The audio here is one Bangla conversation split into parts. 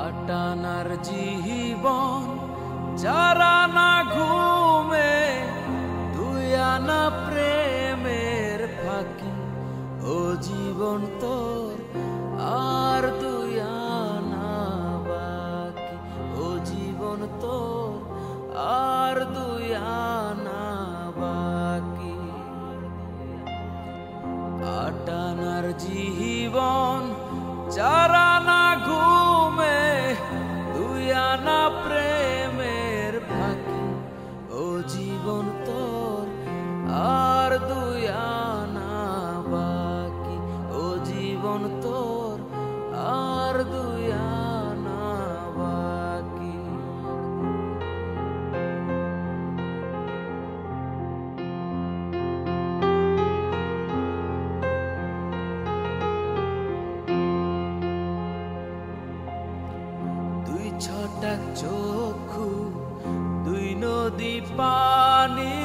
আটানার জীবন যারা না ঘুমে, দুই আনা প্রেমের ফাঁকি, ও জীবন তোর আর দুই আনা বাকি, ও জীবন তোর আর দুই আনা বাকি। আটানার জীবন যারা না ঘুমে, দুই আনা প্রেমের ফাঁকি, ও জীবন তোর আর দুই আনা বাকি, ও জীবন তোর আর দুই আনা বাকি। দুই ছটাক চক্ষু, দুই নদী পানি,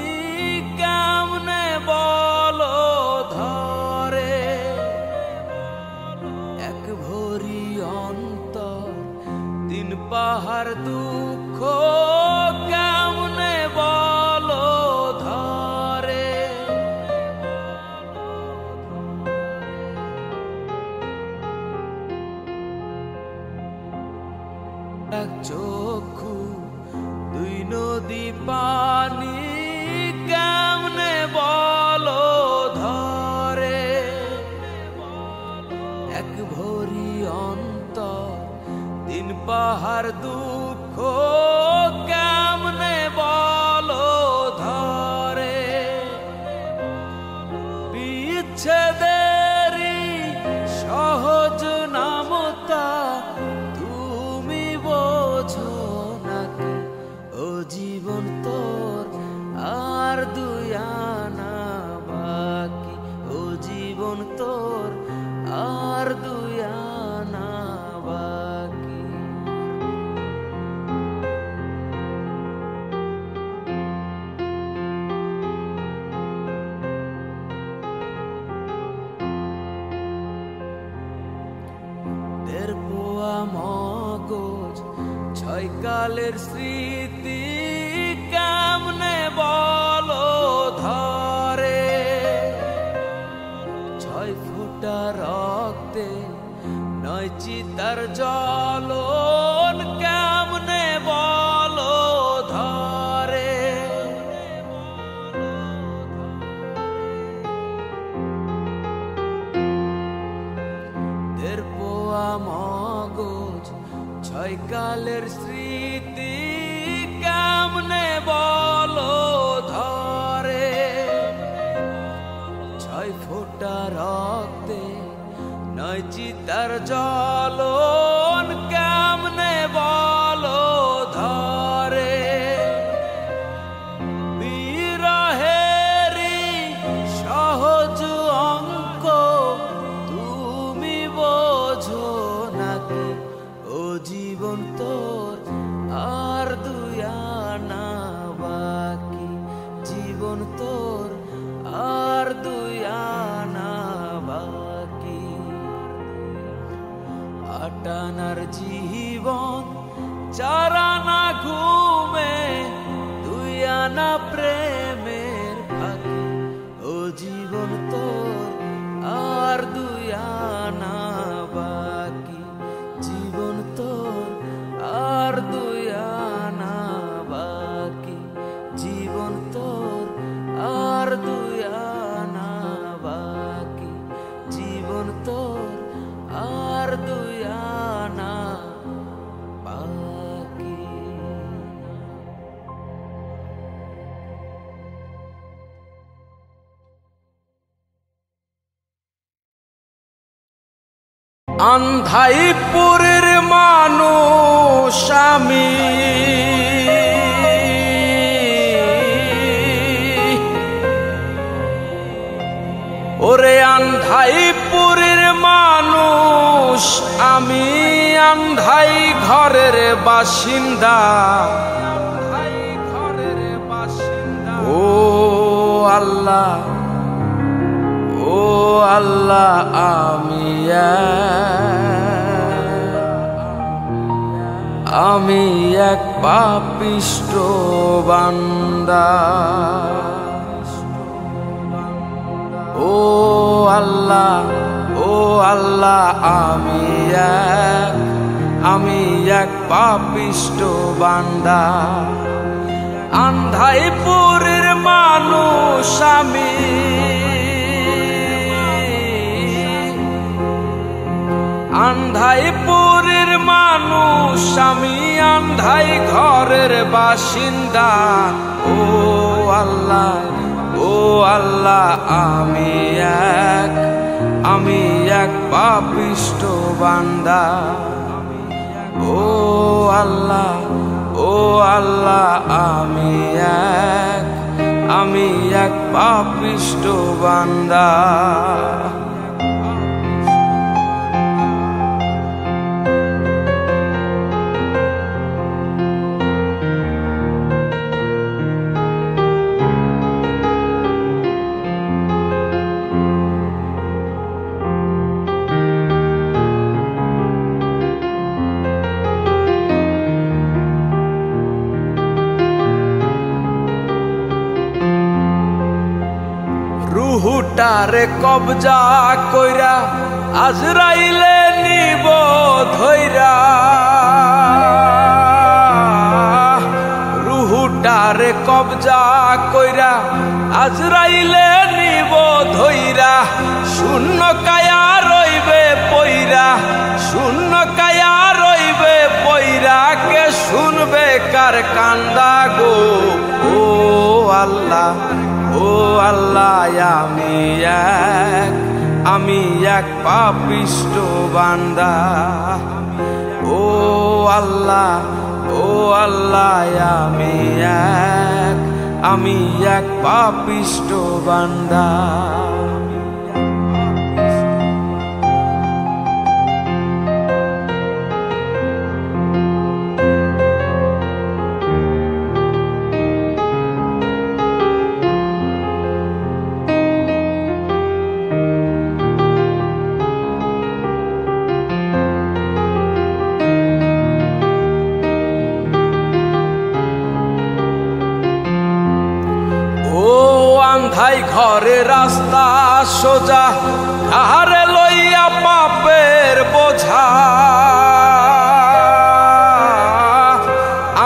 কেমনে বলো ধরে, এক ভরি অন্তর, তিন পাহাড় দুঃখ, কেমনে বলো ধরে। এক চক্ষু, দুই নদী পানি, কেমনে বলো ধরে, এক ভরি অন্তর, তিন পাহাড় দুঃখ, কেমনে বলো ধরে। বিচ্ছেদেরই সহজ নামতা তুমি বোঝো নাকি, ও জীবন তোর আর দুই আনা বাকি, ও জীবন তোর আর দুই আনা বাকি। দের পোয়া মগজ, ছয় কালের স্মৃতি, কেমনে বলো ধরে, ছয় ফোঁটা রক্তে নয় চিতার জ্বলন, কেমনে বলো ধরে। দের পোয়া মগজ, ছয় কালের স্মৃতি, কেমনে বলো ধরে, ছয় ফোঁটা রক্তে নয় চিতার জ্বলন, কেমনে বলো ধরে। বিরহেরই সহজ অঙ্ক তুমি বোঝো নাকি, ও জীবন তোর আর দুই আনা বাকি, জীবন তোর আর দুই আনা বাকি। আটানার জীবন যারা না ঘুমে, দুই আনা প্রেমের ফাঁকি, ও জীবন তোর আর দুই আনা বাকি, জীবন তোর আর দুই আনা বাকি, জীবন তোর আর দুই আনা বাকি, জীবন তোর আর দুই আনা বাকি। আন্ধাইপুরের মানুষ আমি, ওরে আন্ধাইপুরের মানুষ আমি, আন্ধাই ঘরের বাসিন্দা, ও আল্লাহ, ও আল্লাহ আমি আমি এক পাপিষ্ঠ বান্দা। ও আল্লাহ, ও আল্লাহ, আমি এক পাপিষ্ঠ বান্দা। আন্ধাইপুরের মানুষ আমি, আন্ধাইপুরের মানুষ আমি, আন্ধাই ঘরের বাসিন্দা। ও আল্লাহ, ও আল্লাহ, আমি এক পাপিষ্ঠ বান্দা। ও আল্লাহ, ও আল্লাহ, আমি এক পাপিষ্ঠ বান্দা। রুহুটারে কবজা কইরা আজরাইলে নিব ধইরা। রুহুটারে কবজা কইরা আজরাইলে নিব ধইরা। শূন্য কায়া রইবে পইরা, শূন্য কায়া রইবে পইরা। কে শুনবে কার কান্দা গো? ও আল্লাহ, ও আল্লাহ, আমি এক পাপিষ্ঠ বান্দা। ও আল্লাহ, ও আল্লাহ, আমি এক পাপিষ্ঠ বান্দা। আন্ধাই ঘরে রাস্তা সোজা, কাহারে লইয়া পাপের বোঝা।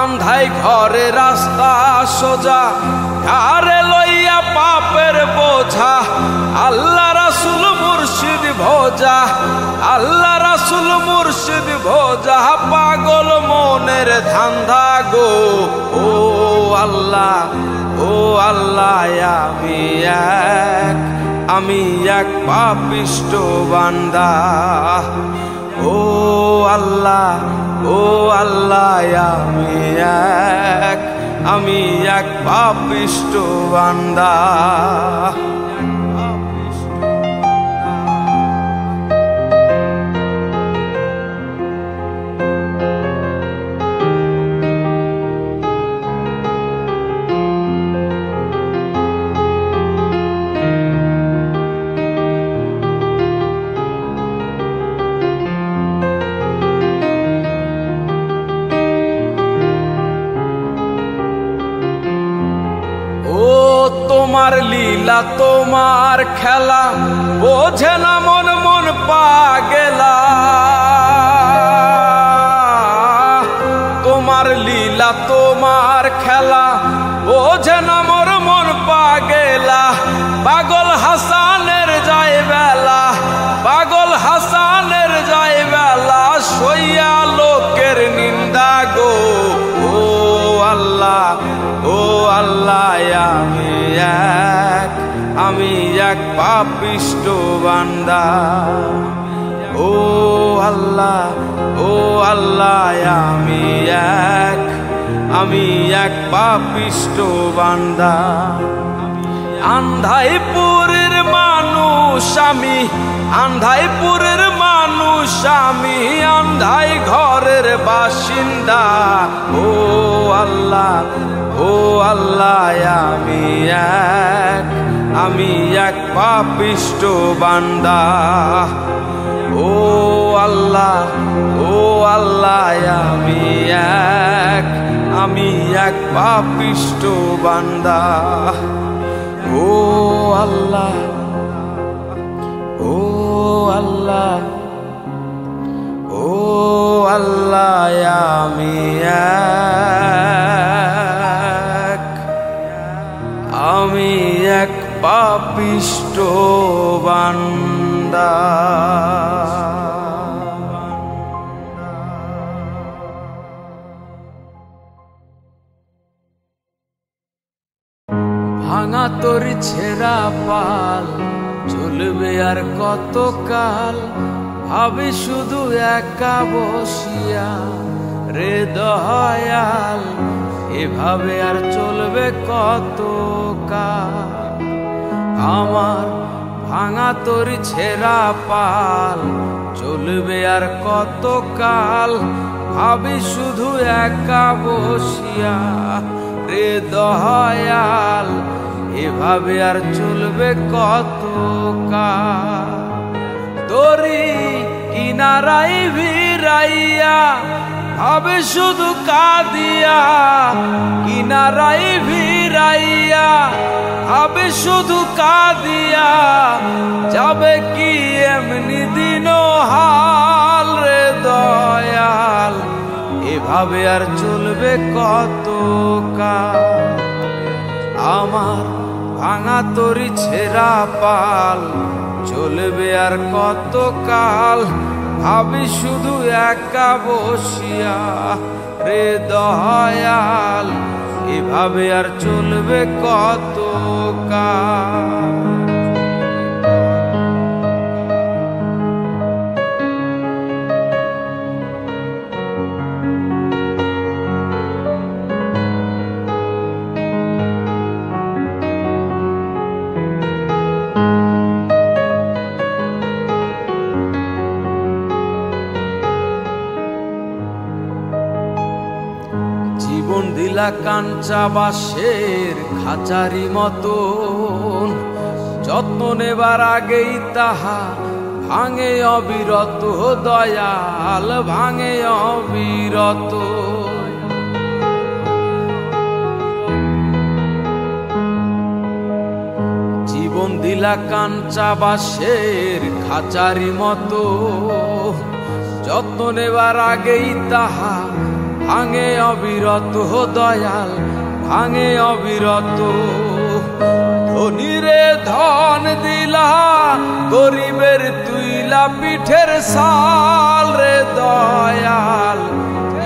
আন্ধাই ঘরে রাস্তা সোজা, কাহারে লইয়া পাপের বোঝা। আল্লাহ রাসূল মুর্শিদ ভোজা, আল্লাহ রাসূল মুর্শিদ ভোজা। পাগল মনের ধান্ধা গো। ও আল্লাহ, ও আল্লাহ, আমি এক পাপিষ্ঠ বান্দা। ও আল্লাহ, ও আল্লাহ, আমি এক পাপিষ্ঠ বান্দা। তোমার লীলা, তোমার খেলা, বোঝে না মন, মন পাগেলা। তোমার লীলা, তোমার খেলা, বোঝে না মোর মন পাগেলা। পাগল হাসানের যায় বেলা, পাগল হাসানের যায় বেলা। সইয়া লোকের নিন্দা গো। ও আল্লাহ, ও আল্লাহ, আমি এক পাপিষ্ঠ বান্দা। ও আল্লাহ, ও আল্লাহ, আমি এক পাপিষ্ঠ বান্দা। আন্ধাইপুরের মানুষ আমি, আন্ধাইপুরের মানুষ আমি, আন্ধাই ঘরের বাসিন্দা। ও আল্লাহ, ও আল্লাহ, আমি এক পাপিষ্ঠ বান্দা। ও আল্লাহ, ও আল্লাহ, আমি আমি এক পাপিষ্ঠ বান্দা। ও আল্লাহ, ও আল্লাহ, ও আল্লাহ, আমি এক পাপিষ্ঠ বান্দা। ভাঙা তোর ছেঁড়া পাল চলবে আর কতকাল, ভাবি শুধু একা বসিয়া রে দয়াল, এভাবে আর চলবে কতকাল। আমার ভাঙা তোর ছেঁড়া পাল চলবে আর কতকাল, ভাবি শুধু একা বসিয়া রে দয়াল, এভাবে আর চলবে কতকাল। তোরি কিনারাই ভিড়াইয়া ভাবে শুধু কাঁদিয়া, কিনারাই ভিড়াইয়া ভাবে শুধু কাঁদিয়া, যাবে কি এমনি দিন হাল রে দয়াল, এভাবে আর চলবে কতকাল। আমার ভাঙা তরি ছেঁড়া পাল চলবে আর কতকাল, ভাবি শুধু একা বসিয়া রে দয়াল, এভাবে আর চলবে কতকাল। জীবন দিলা কাঞ্চা বাঁশের খাঁচারি মতন, যত্ন নেবার আগেই তাহা ভাঙে অবিরত দয়াল, ভাঙে অবিরত। জীবন দিলা কাঞ্চা বাঁশের খাঁচারি মতো, যত্ন নেবার আগেই তাহা ভাঙে অবিরত দয়াল, ভাঙে অবিরত। ধনীরে ধন দিলা, গরিবের তুইলা পিঠের সাল রে দয়াল,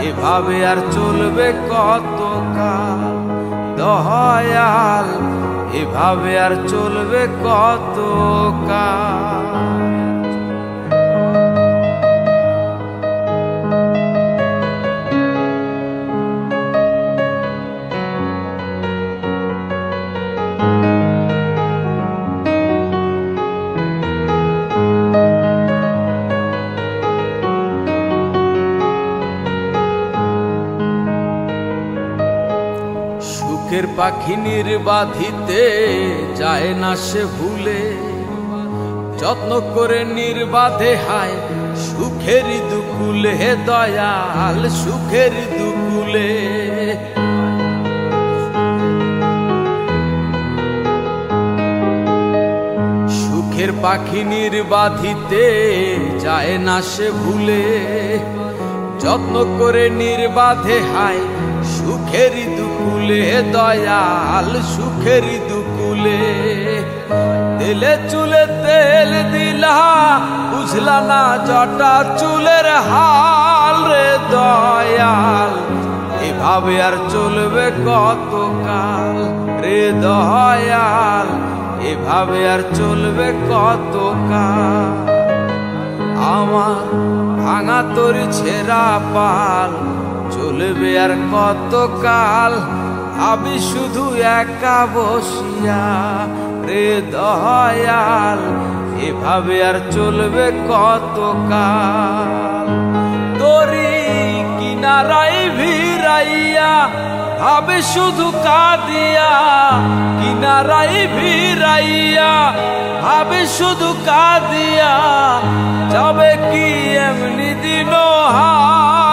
এভাবে আর চলবে কতকাল দয়াল, এভাবে আর চলবে কতকাল। সুখের পাখি নির্বাধিতে যায় না সে ভুলে, যত্ন করে নির্বাধে হায় সুখের দুকুলে দয়াল, সুখের দুকুলে। সুখের পাখি নির্বাধিতে যায় না সে ভুলে, যত্ন করে নির্বাধে হায় সুখের দুকুলে দয়াল, সুখের দুকুলে। তেলে চুলে তেল দিলা, বুঝলা না জটা চুলের হাল রে দয়াল, এভাবে আর চলবে কতকাল রে দয়াল, এভাবে আর চলবে কতকাল। আমার ভাঙা তোর ছেঁড়া পাল চলবে আর কতকাল, ভাবি শুধু একা বসিয়া রে দয়াল, এভাবে আর চলবে কতকাল। তোরি কিনারাই ভিড়াইয়া ভাবে শুধু কাঁদিয়া, কিনারাই ভিড়াইয়া ভাবে শুধু কাঁদিয়া, যাবে কি এমনি দিন হাল